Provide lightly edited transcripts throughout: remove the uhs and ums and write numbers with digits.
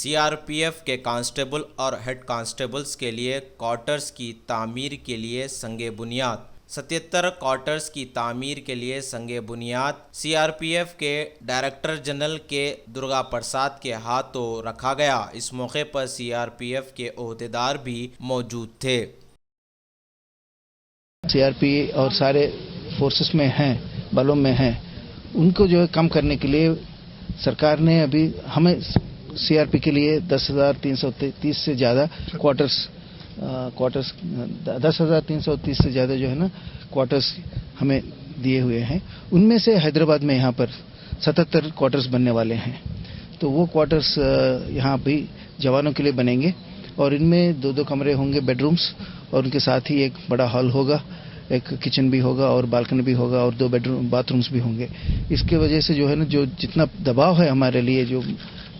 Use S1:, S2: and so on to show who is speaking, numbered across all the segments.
S1: CRPF के constable और head constables के लिए क्वार्टर्स की तामीर के लिए संगे बुनियाद 77 क्वार्टर्स की तामीर के लिए संगे बुनियाद सीआरपीएफ के डायरेक्टर जनरल के दुर्गा प्रसाद के हाथों रखा गया। इस मौके पर सीआरपीएफ के ओहदेदार भी मौजूद थे।
S2: सीआरपी और सारे फोर्सेस में हैं, बलों में हैं, उनको जो है कम करने के लिए सरकार ने अभी हमें सीआरपी के लिए 10,330 से ज़्यादा क्वार्टर्स 10,330 से ज़्यादा जो है ना क्वार्टर्स हमें दिए हुए हैं। उनमें से हैदराबाद में यहाँ पर 77 क्वार्टर्स बनने वाले हैं। तो वो क्वार्टर्स यहाँ भी जवानों के लिए बनेंगे और इनमें 2-2 कमरे होंगे, बेडरूम्स, और उनके साथ ही एक बड़ा हॉल होगा, एक किचन भी होगा और बालकनी भी होगा और 2 बाथरूम्स भी होंगे। इसके वजह से जो है ना, जो जितना दबाव है हमारे लिए जो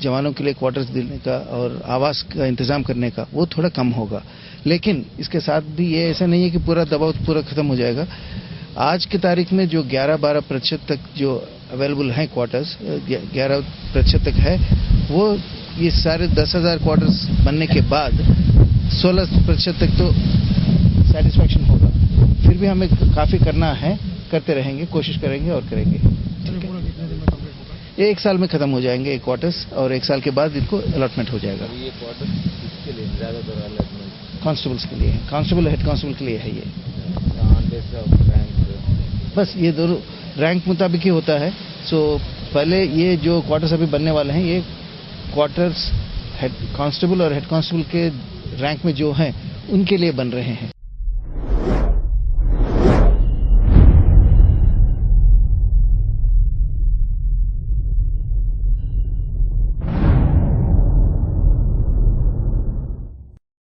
S2: जवानों के लिए क्वार्टर्स देने का और आवास का इंतजाम करने का, वो थोड़ा कम होगा। लेकिन इसके साथ भी ये ऐसा नहीं है कि पूरा दबाव पूरा खत्म हो जाएगा। आज की तारीख में जो 11-12% तक जो अवेलेबल हैं क्वार्टर्स, 11% तक है, वो ये सारे 10,000 क्वार्टर्स बनने के बाद 16% तक तो सेटिस्फैक्शन होगा। फिर भी हमें काफ़ी करना है, करते रहेंगे, कोशिश करेंगे और करेंगे। ये 1 साल में खत्म हो जाएंगे एक क्वार्टर्स और 1 साल के बाद इनको अलॉटमेंट हो जाएगा।
S3: ये क्वार्टर्स किसके लिए ज़्यादातर अलॉटमेंट?
S2: कांस्टेबल्स के लिए है, कांस्टेबल हेड कांस्टेबल के लिए है ये। बस ये दोनों रैंक मुताबिक ही होता है। सो पहले ये जो क्वार्टर्स अभी बनने वाले हैं, ये क्वार्टर्स हेड कांस्टेबल और हेड कांस्टेबल के रैंक में जो हैं उनके लिए बन रहे हैं।